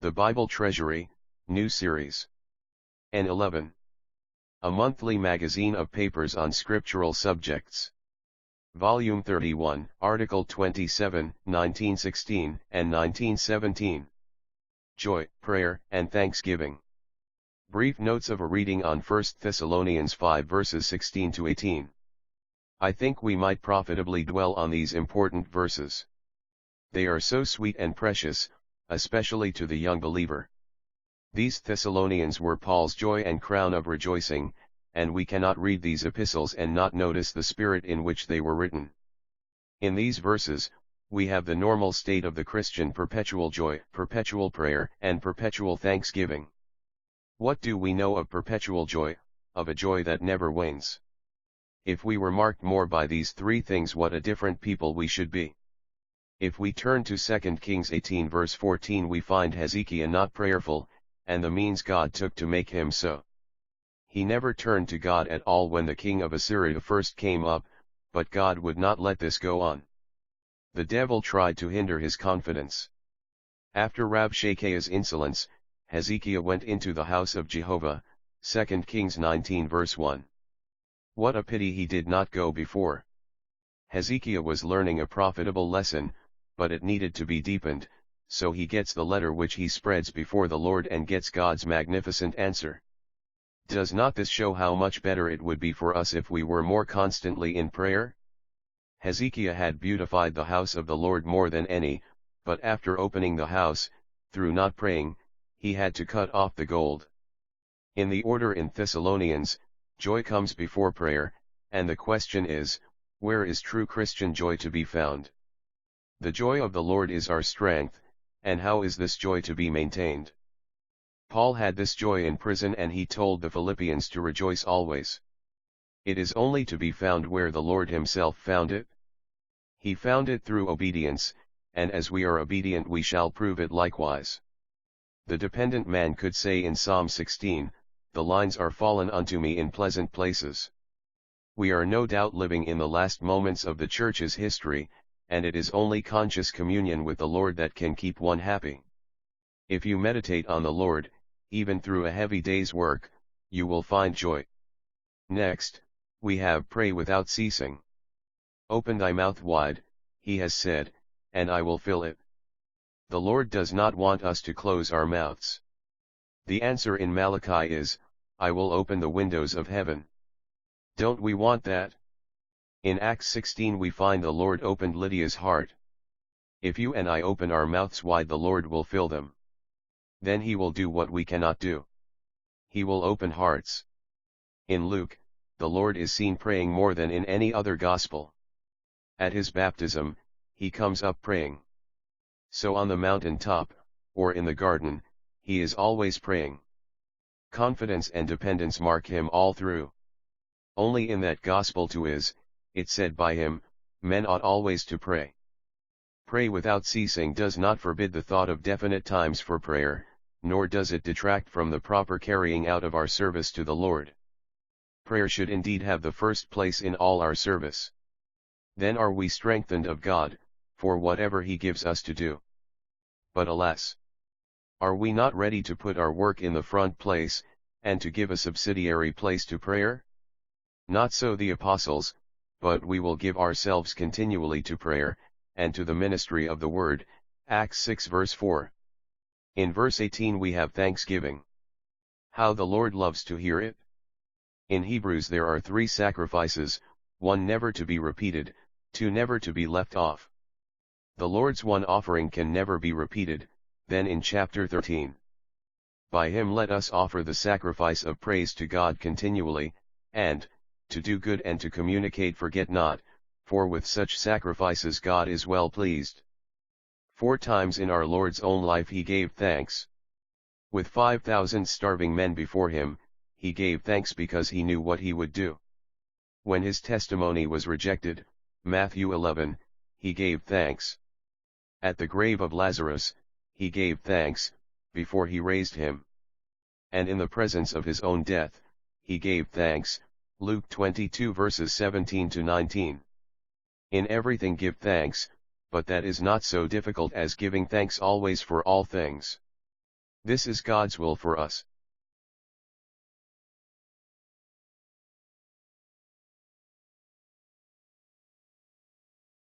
The Bible Treasury, New Series. N11. A monthly magazine of papers on scriptural subjects. Volume 31, Article 27, 1916 and 1917. Joy, Prayer, and Thanksgiving. Brief notes of a reading on 1 Thessalonians 5 verses 16 to 18. I think we might profitably dwell on these important verses. They are so sweet and precious, especially to the young believer. These Thessalonians were Paul's joy and crown of rejoicing, and we cannot read these epistles and not notice the spirit in which they were written. In these verses, we have the normal state of the Christian: perpetual joy, perpetual prayer, and perpetual thanksgiving. What do we know of perpetual joy, of a joy that never wanes? If we were marked more by these three things, what a different people we should be. If we turn to 2 Kings 18 verse 14, we find Hezekiah not prayerful, and the means God took to make him so. He never turned to God at all when the king of Assyria first came up, but God would not let this go on. The devil tried to hinder his confidence. After Rabshakeh's insolence, Hezekiah went into the house of Jehovah, 2 Kings 19 verse 1. What a pity he did not go before. Hezekiah was learning a profitable lesson, but it needed to be deepened, so he gets the letter which he spreads before the Lord and gets God's magnificent answer. Does not this show how much better it would be for us if we were more constantly in prayer? Hezekiah had beautified the house of the Lord more than any, but after opening the house, through not praying, he had to cut off the gold. In the order in Thessalonians, joy comes before prayer, and the question is, where is true Christian joy to be found? The joy of the Lord is our strength, and how is this joy to be maintained? Paul had this joy in prison, and he told the Philippians to rejoice always. It is only to be found where the Lord himself found it. He found it through obedience, and as we are obedient we shall prove it likewise. The dependent man could say in Psalm 16, "The lines are fallen unto me in pleasant places." We are no doubt living in the last moments of the Church's history, and it is only conscious communion with the Lord that can keep one happy. If you meditate on the Lord, even through a heavy day's work, you will find joy. Next, we have pray without ceasing. Open thy mouth wide, he has said, and I will fill it. The Lord does not want us to close our mouths. The answer in Malachi is, I will open the windows of heaven. Don't we want that? In Acts 16 we find the Lord opened Lydia's heart. If you and I open our mouths wide, the Lord will fill them. Then he will do what we cannot do. He will open hearts. In Luke, the Lord is seen praying more than in any other gospel. At his baptism, he comes up praying. So on the mountain top, or in the garden, he is always praying. Confidence and dependence mark him all through. Only in that gospel too is it said by him, men ought always to pray. Pray without ceasing does not forbid the thought of definite times for prayer, nor does it detract from the proper carrying out of our service to the Lord. Prayer should indeed have the first place in all our service. Then are we strengthened of God, for whatever he gives us to do. But alas! Are we not ready to put our work in the front place, and to give a subsidiary place to prayer? Not so the apostles, but we will give ourselves continually to prayer, and to the ministry of the word, Acts 6 verse 4. In verse 18 we have thanksgiving. How the Lord loves to hear it! In Hebrews there are 3 sacrifices, 1 never to be repeated, 2 never to be left off. The Lord's one offering can never be repeated, then in chapter 13. By him let us offer the sacrifice of praise to God continually, and, to do good and to communicate forget not, for with such sacrifices God is well pleased. 4 times in our Lord's own life he gave thanks. With 5,000 starving men before him, he gave thanks because he knew what he would do. When his testimony was rejected, Matthew 11, he gave thanks. At the grave of Lazarus, he gave thanks, before he raised him. And in the presence of his own death, he gave thanks, Luke 22 verses 17 to 19. In everything give thanks, but that is not so difficult as giving thanks always for all things. This is God's will for us.